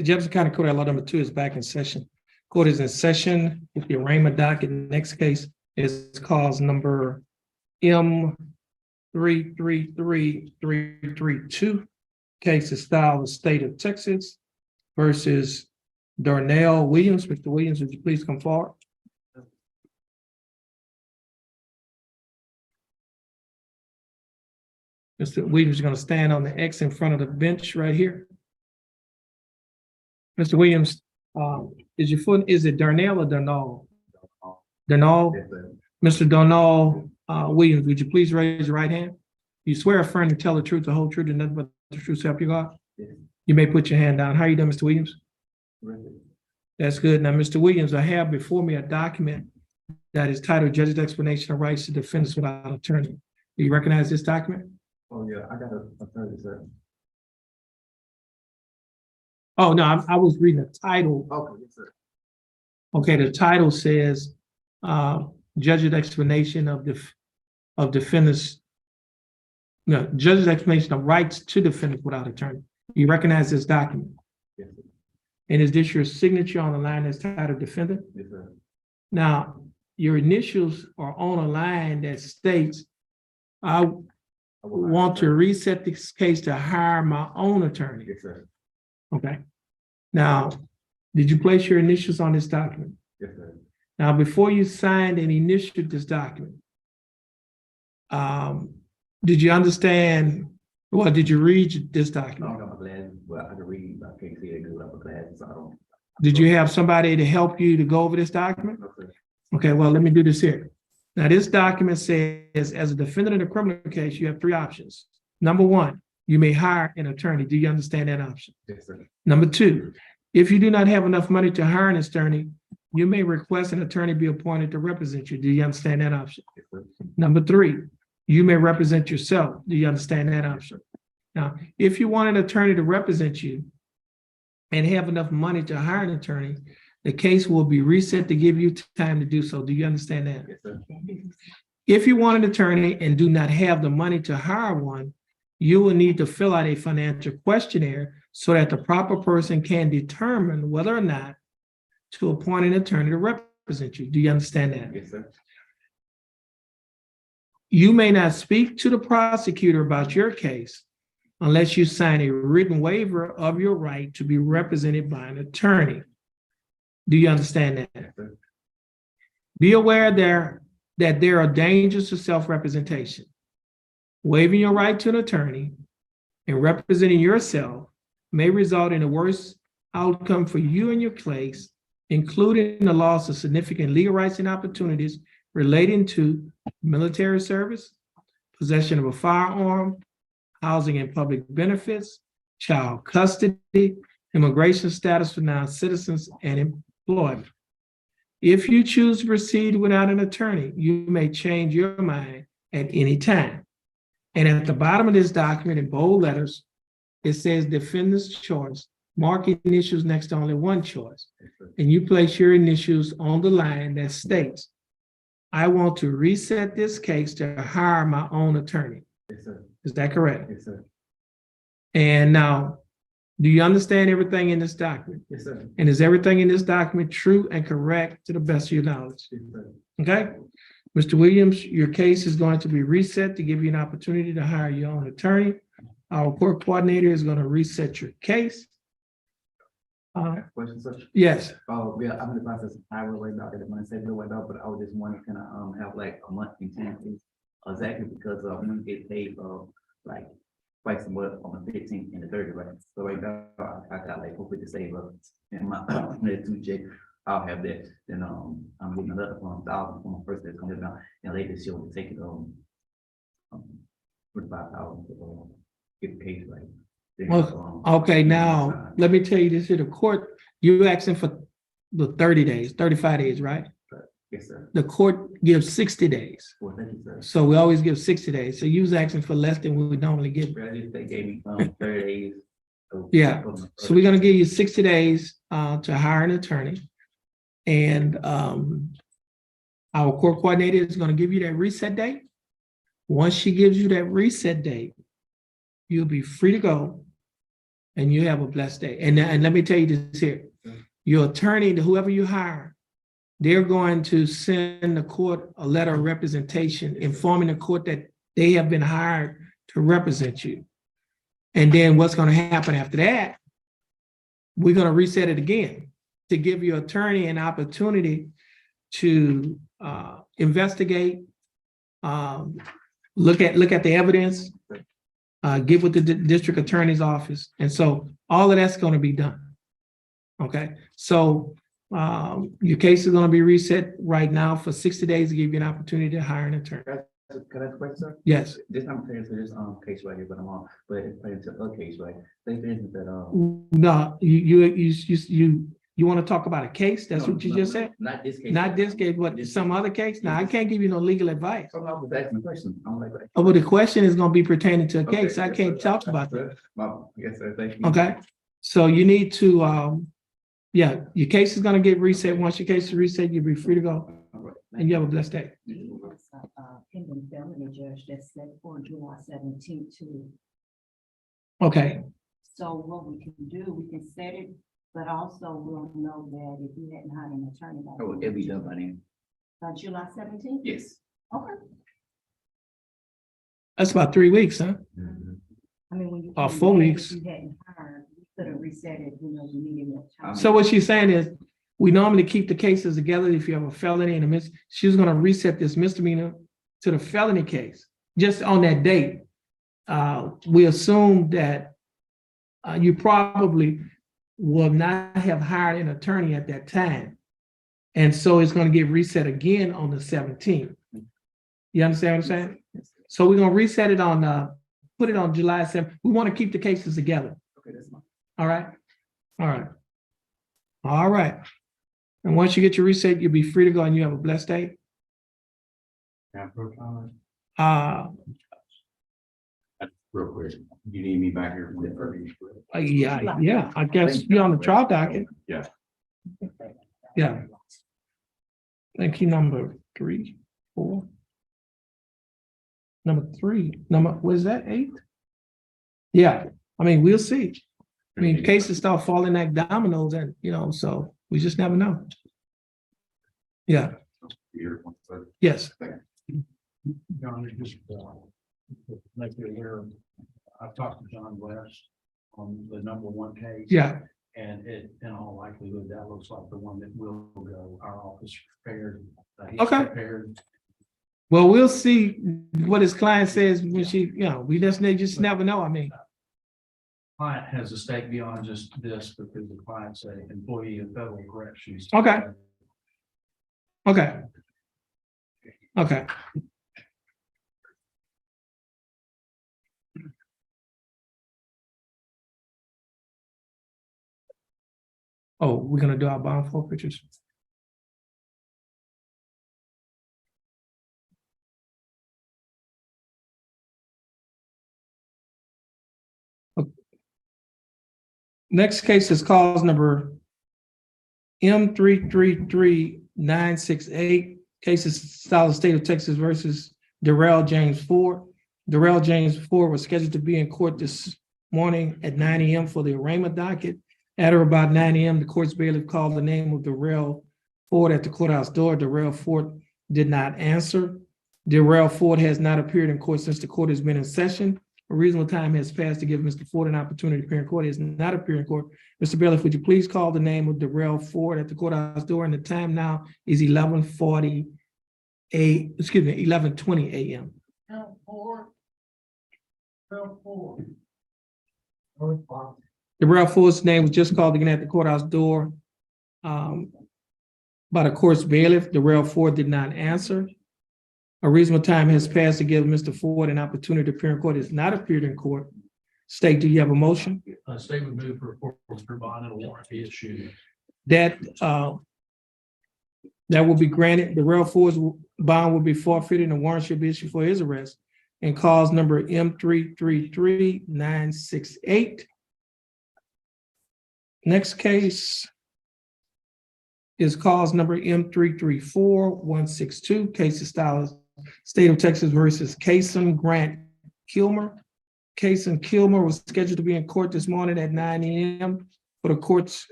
Jefferson County Court Law number 2 is back in session. Court is in session with the arraignment docket. Next case is cause number M333332. Case is styled the state of Texas versus Darnell Williams. Mr. Williams, would you please come forward? Mr. Williams is going to stand on the X in front of the bench right here. Mr. Williams, is it Darnell or Darnall? Darnall? Mr. Darnall Williams, would you please raise your right hand? You swear affirm to tell the truth, the whole truth, and nothing but the truth, so help you God? Yes. You may put your hand down. How are you doing, Mr. Williams? Right. That's good. Now, Mr. Williams, I have before me a document that is titled Judge's Explanation of Rights to Defendants Without Attorney. Do you recognize this document? Oh, yeah, I got a attorney, sir. Oh, no, I was reading the title. Okay, yes, sir. Okay, the title says Judge's Explanation of Defendants. No, Judge's Explanation of Rights to Defendants Without Attorney. You recognize this document? Yes, sir. And is this your signature on the line that's titled Defendant? Yes, sir. Now, your initials are on a line that states, I want to reset this case to hire my own attorney. Yes, sir. Okay. Now, did you place your initials on this document? Yes, sir. Now, before you signed and initialed this document, did you understand, well, did you read this document? I don't have my glasses, but I can read, I can't see it without my glasses, so I don't. Did you have somebody to help you to go over this document? Okay. Okay, well, let me do this here. Now, this document says, as a defendant in a criminal case, you have 3 options. Number 1, you may hire an attorney. Do you understand that option? Yes, sir. Number 2, if you do not have enough money to hire an attorney, you may request an attorney be appointed to represent you. Do you understand that option? Yes, sir. Number 3, you may represent yourself. Do you understand that option? Now, if you want an attorney to represent you and have enough money to hire an attorney, the case will be reset to give you time to do so. Do you understand that? Yes, sir. If you want an attorney and do not have the money to hire one, you will need to fill out a financial questionnaire so that the proper person can determine whether or not to appoint an attorney to represent you. Do you understand that? Yes, sir. You may not speak to the prosecutor about your case unless you sign a written waiver of your right to be represented by an attorney. Do you understand that? Yes, sir. Be aware that there are dangers to self-representation. Waiving your right to an attorney and representing yourself may result in a worse outcome for you and your case, including the loss of significant legal rights and opportunities relating to military service, possession of a firearm, housing and public benefits, child custody, immigration status for non-citizens, and employment. If you choose to proceed without an attorney, you may change your mind at any time. And at the bottom of this document in bold letters, it says defendant's choice, mark initials next to only one choice. And you place your initials on the line that states, I want to reset this case to hire my own attorney. Yes, sir. Is that correct? Yes, sir. And now, do you understand everything in this document? Yes, sir. And is everything in this document true and correct to the best of your knowledge? Yes, sir. Okay. Mr. Williams, your case is going to be reset to give you an opportunity to hire your own attorney. Our court coordinator is going to reset your case. Question, sir? Yes. Oh, yeah, I'm in the process of hiring right now. I didn't want to say no right now, but I was just wondering, can I have like a monthly time? Exactly, because we get paid like twice a month on the 15th and the 30th, right? So right now I got like hopefully to save up in my next 2 check. I'll have that. Then I'm getting another 1,000 for my first that's coming down, and later she'll take it 45,000 to get paid right. Well, okay, now let me tell you this here. The court, you're asking for the 30 days, 35 days, right? Yes, sir. The court gives 60 days. Well, thank you, sir. So we always give 60 days. So you was asking for less than we would normally give. They gave me 30 days. So yeah. So we're gonna give you 60 days to hire an attorney. And our court coordinator is gonna give you that reset date. Once she gives you that reset date, you'll be free to go and you have a blessed day. And let me tell you this here. Your attorney, whoever you hire, they're going to send the court a letter of representation informing the court that they have been hired to represent you. And then what's going to happen after that, we're going to reset it again to give your attorney an opportunity to investigate, look at the evidence, get with the district attorney's office. And so all of that's going to be done. Okay, so your case is going to be reset right now for 60 days to give you an opportunity to hire an attorney. Can I ask a question, sir? Yes. This not pertains to this case right here, but I'm on, but it pertains to a case, right? Say for instance that No, you want to talk about a case? That's what you just said? Not this case. Not this case, but some other case? Now, I can't give you no legal advice. So I was asking a question. I'm like, Oh, but the question is going to be pertaining to a okay, case. I yes, can't sir. talk about that. Yes, sir. Thank you. Okay, so you need to, yeah, your case is going to get reset. Once your case is reset, you'll be free to go. All right. And you have a blessed day. Pending felony judge that's set for July 17th too. Okay, So what we can do, we can set it, but also we'll know that if you hadn't hired an attorney Oh, it'll be done by then. by July 17th? Yes. Okay. that's about 3 weeks, huh? I mean, when you. 4 came back, weeks. if you hadn't hired, we could have reset it, you know, you needed more time. So what she's saying is, we normally keep the cases together if you have a felony and a she's gonna reset this misdemeanor to the felony case, just on that date. We assume that you probably will not have hired an attorney at that time. And so it's gonna get reset again on the 17th. You understand what I'm saying? So we're gonna reset it on, put it on July 7th. We wanna keep the cases together. Okay, that's fine. All right? All right. All right. And once you get your reset, you'll be free to go and you have a blessed day. Uh, Real quick, you need me back here? yeah, I guess you're on the trial docket. Yeah. Yeah. Thank you, number 3, 4. Number 3, what is that, 8? Yeah, I mean, we'll see. I mean, cases start falling like dominoes and, so we just never know. Yeah, yes. John, just make you aware, I've talked to John West on the #1 case. Yeah, And in all likelihood, that looks like the one that will go. Our office prepared. He's Okay. prepared. well, we'll see what his client says when we just never know. I mean, Client has a stake beyond just this because the client's an employee of federal corrections. Okay. Okay. Oh, we're gonna do our bond forfeitures. Next case is cause number M333968. Case is Solid State of Texas versus Darrell James Ford. Darrell James Ford was scheduled to be in court this morning at 9 a.m. for the arraignment docket. At or about 9 a.m., the court's bailiff called the name of Darrell Ford at the courthouse door. Darrell Ford did not answer. Darrell Ford has not appeared in court since the court has been in session. A reasonable time has passed to give Mr. Ford an opportunity to appear in court. He has not appeared in court. Mr. Bailiff, would you please call the name of Darrell Ford at the courthouse door? And the time now is 11:20 a.m. Darrell Ford's name was just called again at the courthouse door by the court's bailiff. Darrell Ford did not answer. A reasonable time has passed to give Mr. Ford an opportunity to appear in court. He has not appeared in court. State, do you have a motion? State would move for bond and a warrant be issued. That will be granted. Darrell Ford's bond will be forfeited and a warrant should be issued for his arrest. And cause number M333968. Next case is cause number M334162. Case is State of Texas versus Kason Grant Kilmer. Case in Kilmer was scheduled to be in court this morning at 9 a.m. for the court's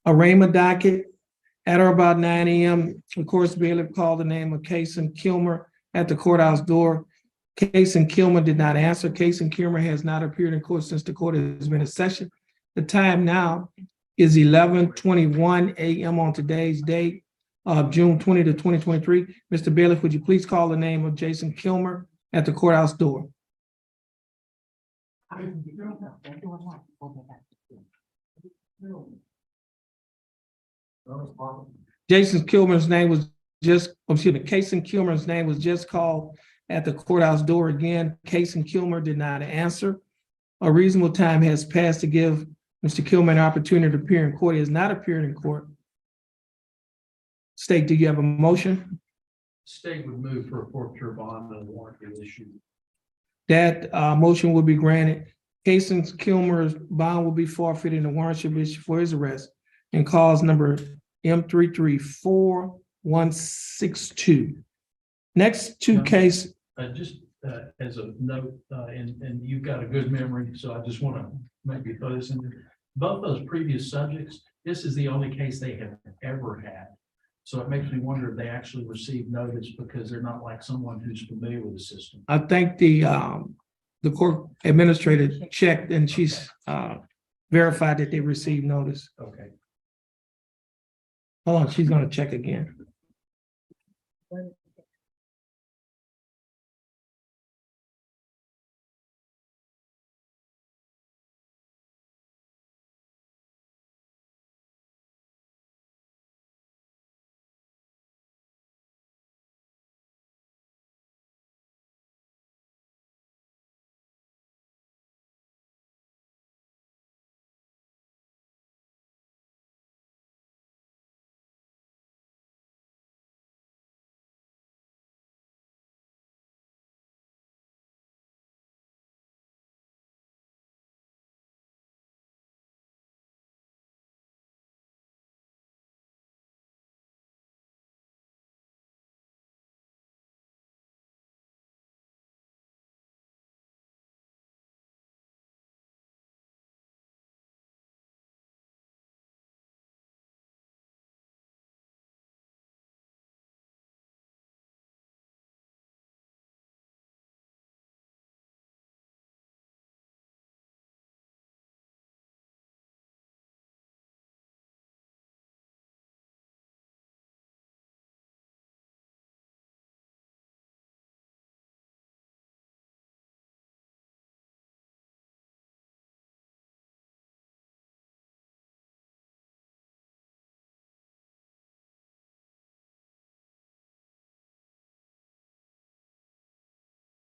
arraignment docket. At or about 9 a.m., the court's bailiff called the name of Case in Kilmer at the courthouse door. Case in Kilmer did not answer. Case in Kilmer has not appeared in court since the court has been in session. The time now is 11:21 a.m. on today's date of June 20 to 2023. Mr. Bailiff, would you please call the name of Jason Kilmer at the courthouse door? Jason Kilmer's name was just, excuse me, Casey Kilmer's name was just called at the courthouse door again. Casey Kilmer did not answer. A reasonable time has passed to give Mr. Kilmer an opportunity to appear in court. He has not appeared in court. State, do you have a motion? State would move for a forfeiture bond and a warrant be issued. That motion will be granted. Casey Kilmer's bond will be forfeited and the warrant should be issued for his arrest in cause number M334162. Next two case. Just as a note, and you've got a good memory, so I just want to maybe throw this in there. Both those previous subjects, this is the only case they have ever had. So it makes me wonder if they actually received notice because they're not like someone who's familiar with the system. I think the court administrator checked and she's verified that they received notice. Okay. Hold on, she's gonna check again.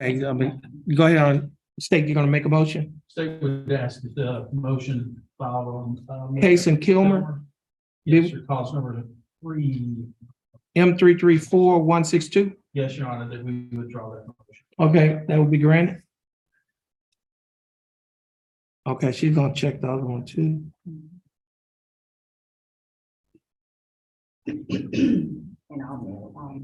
Hey, go ahead on, State, you're gonna make a motion? State would ask that the motion filed on. Case in Kilmer, Yes, your cause number 3. M334162. Yes, Your Honor, that we withdraw that motion. Okay, that will be granted. Okay, she's gonna check the other one too. And I'll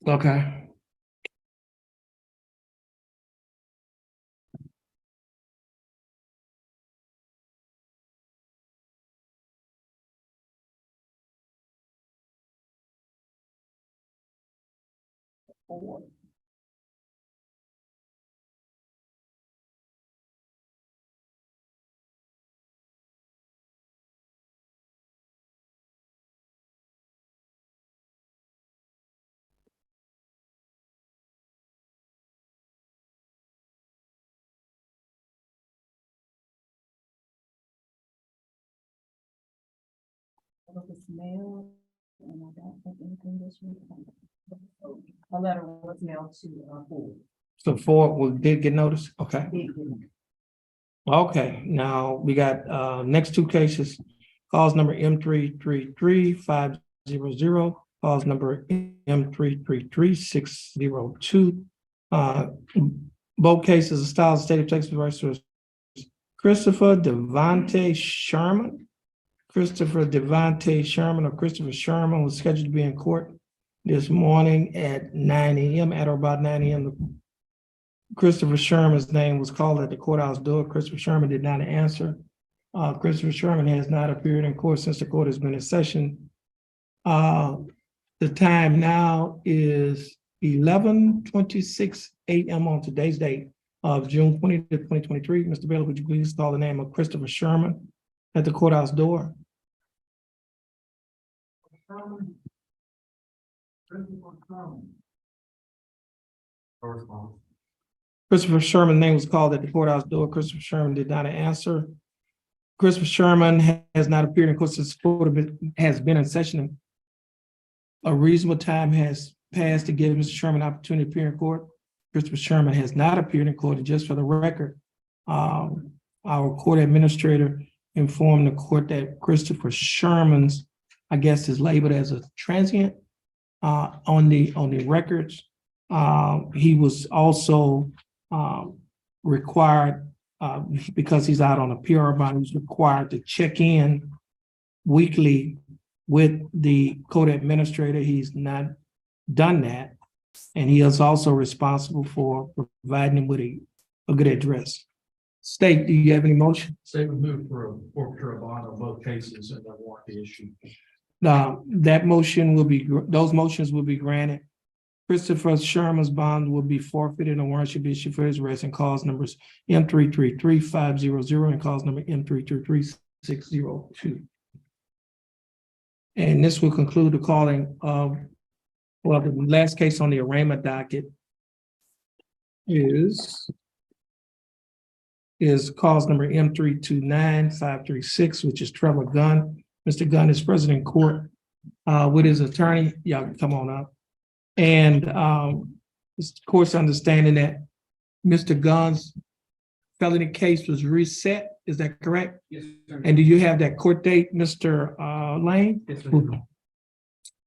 Okay. mail, and I don't think anything this week. A letter was mailed to Ford. So Ford did get notice? Okay. Did get it. Okay, now we got next two cases. Cause number M333500, cause number M333602. Both cases of Styles State of Texas versus Christopher Devontae Sherman. Christopher Devontae Sherman or Christopher Sherman was scheduled to be in court this morning at 9 a.m. At or about 9 a.m. Christopher Sherman's name was called at the courthouse door. Christopher Sherman did not answer. Christopher Sherman has not appeared in court since the court has been in session. The time now is 11:26 a.m. on today's date of June 20th, 2023. Mr. Bailey, would you please call the name of Christopher Sherman at the courthouse door? Christopher Sherman's name was called at the courthouse door. Christopher Sherman did not answer. Christopher Sherman has not appeared in court since the court has been in session. A reasonable time has passed to give Mr. Sherman an opportunity to appear in court. Christopher Sherman has not appeared in court, and just for the record, our court administrator informed the court that Christopher Sherman's, I guess, is labeled as a transient on the records. He was also required, because he's out on a PR bond, he's required to check in weekly with the court administrator. He's not done that. And he is also responsible for providing him with a good address. State, do you have any motion? State would move for a forfeiture of bond on both cases and the warranty issue. That motion will be, those motions will be granted. Christopher Sherman's bond will be forfeited and a warrant should be issued for his arrest, and cause numbers M333500 and cause number M333602. And this will conclude the calling of, well, the last case on the arraignment docket is cause number M329536, which is Trevor Gunn. Mr. Gunn is present in court with his attorney. Y'all can come on up. And this court's understanding that Mr. Gunn's felony case was reset. Is that correct? Yes, sir. And do you have that court date, Mr. Lane? Yes, sir.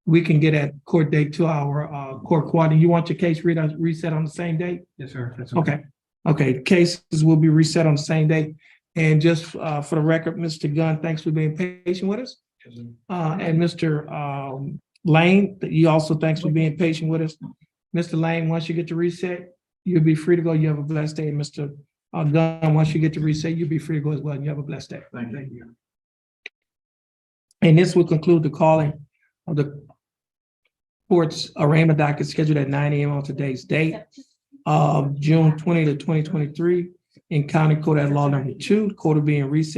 We can get that court date to our court coordinator. You want your case reset on the same date? Yes, sir. That's Okay. Okay, cases will be reset on the same day. And just for the record, Mr. Gunn, thanks for being patient with us. And Mr. Lane, you also thanks for being patient with us. Mr. Lane, once you get to reset, you'll be free to go. You have a blessed day. And Mr. Gunn, once you get to reset, you'll be free to go as well. And you have a blessed day. Thank you. And this will conclude the calling of the court's arraignment docket scheduled at 9 a.m. on today's date of June 20th, 2023 in County Court at Law Number 2. Court will be in recess